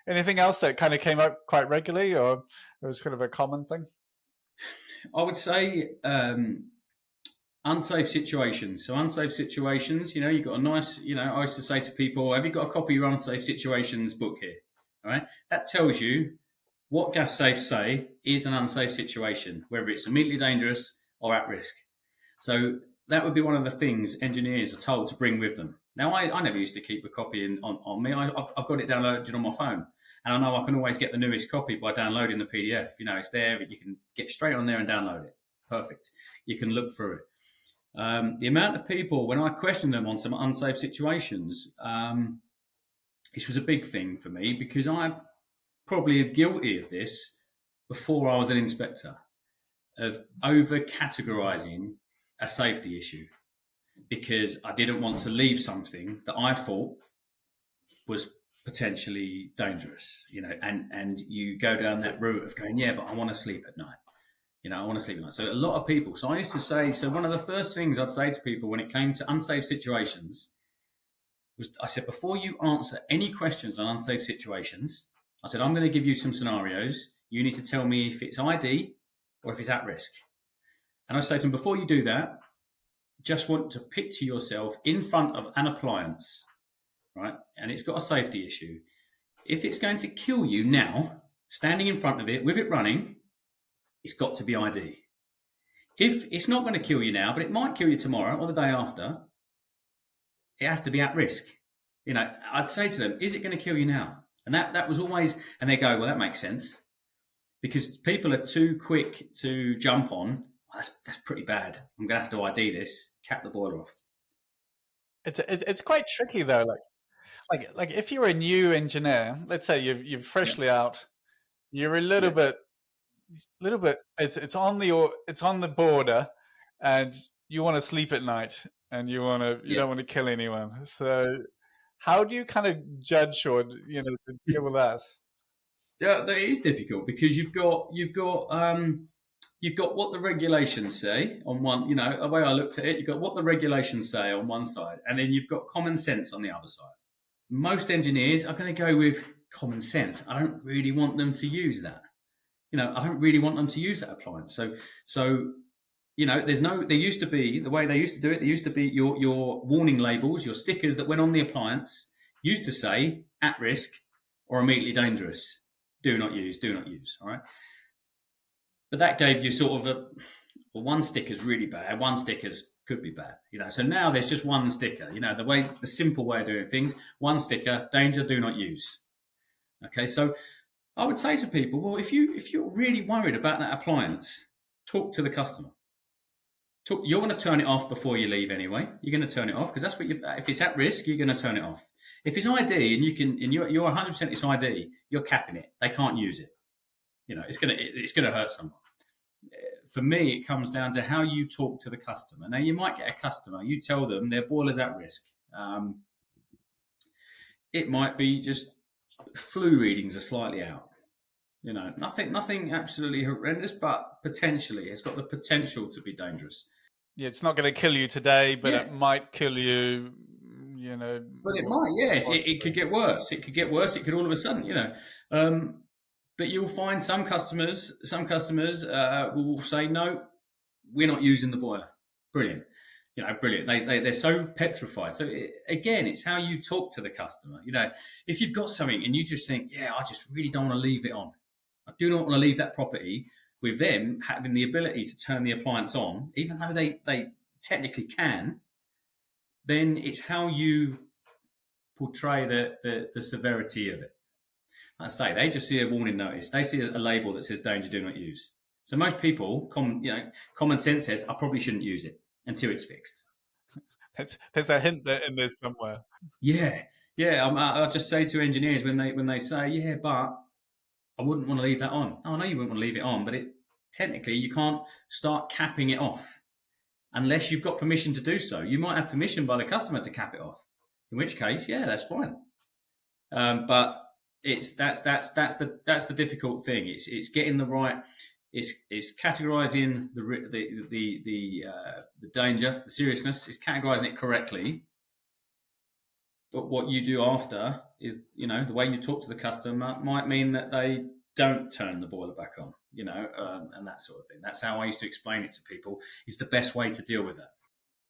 Anything else that kind of came up quite regularly, or it was kind of a common thing? I would say unsafe situations. So unsafe situations, you've got a nice, I used to say to people, have you got a copy of your unsafe situations book here? All right. That tells you what gas safes say is an unsafe situation, whether it's immediately dangerous or at risk. So that would be one of the things engineers are told to bring with them. Now, I never used to keep a copy on me. I've got it downloaded on my phone. And I know I can always get the newest copy by downloading the PDF. It's there. You can get straight on there and download it. Perfect. You can look through it. The amount of people, when I questioned them on some unsafe situations, this was a big thing for me because I probably am guilty of this before I was an inspector, of over categorising a safety issue because I didn't want to leave something that I thought was potentially dangerous, and you go down that route of going, yeah, but I want to sleep at night. I want to sleep at night. So a lot of people. So I used to say. So one of the first things I'd say to people when it came to unsafe situations was, I said, before you answer any questions on unsafe situations, I said, I'm going to give you some scenarios. You need to tell me if it's ID or if it's at risk. And I say to them, before you do that, just want to picture yourself in front of an appliance, right? And it's got a safety issue. If it's going to kill you now, standing in front of it with it running, it's got to be ID. If it's not going to kill you now, but it might kill you tomorrow or the day after, it has to be at risk. I'd say to them, is it going to kill you now? And that was always, and they go, well, that makes sense. Because people are too quick to jump on, well, that's pretty bad. I'm going to have to ID this, cap the boiler off. It's quite tricky though. Like if you're a new engineer, let's say you're freshly out, you're a little Yeah. bit it's on the border, and you want to sleep at night, and you Yeah. don't want to kill anyone. So how do you kind of judge, or to deal with that? Yeah, that is difficult because you've got what the regulations say on one. The way I looked at it, you've got what the regulations say on one side, and then you've got common sense on the other side. Most engineers are going to go with common sense. I don't really want them to use that. I don't really want them to use that appliance. So there used to be, the way they used to do it, there used to be your warning labels, your stickers that went on the appliance used to say at risk or immediately dangerous. Do not use, do not use. All right. But that gave you sort of one sticker's really bad, one sticker's could be bad. So now there's just one sticker. The simple way of doing things, one sticker, danger, do not use. Okay, so I would say to people, well, if you're really worried about that appliance, talk to the customer. You're going to turn it off before you leave anyway. You're going to turn it off because that's what if it's at risk, you're going to turn it off. If it's ID and you're 100% it's ID, you're capping it. They can't use it. It's gonna hurt someone. For me, it comes down to how you talk to the customer. Now, you might get a customer, you tell them their boiler's at risk. It might be just flue readings are slightly out. Nothing absolutely horrendous, but potentially it's got the potential to be dangerous. Yeah, it's not going to kill you today, but Yeah. it might kill you. But it might, yes. It could get worse. It could get worse. It could all of a sudden, but you'll find some customers will say, no, we're not using the boiler. Brilliant. Brilliant. They're so petrified. So again, it's how you talk to the customer. If you've got something and you just think, yeah, I just really don't want to leave it on. I do not want to leave that property with them having the ability to turn the appliance on, even though they technically can, then it's how you portray the severity of it. Like I say, they just see a warning notice. They see a label that says danger, do not use. So most people, common sense says, I probably shouldn't use it until it's fixed. There's a hint there in this somewhere. Yeah. I'll just say to engineers when they say, yeah, but I wouldn't want to leave that on. Oh, I know you wouldn't want to leave it on, but technically you can't start capping it off unless you've got permission to do so. You might have permission by the customer to cap it off, in which case, yeah, that's fine. But that's the difficult thing. It's getting the right. It's categorizing the danger, the seriousness. It's categorizing it correctly, But what you do after is, the way you talk to the customer might mean that they don't turn the boiler back on, and that sort of thing. That's how I used to explain it to people. Is the best way to deal with that.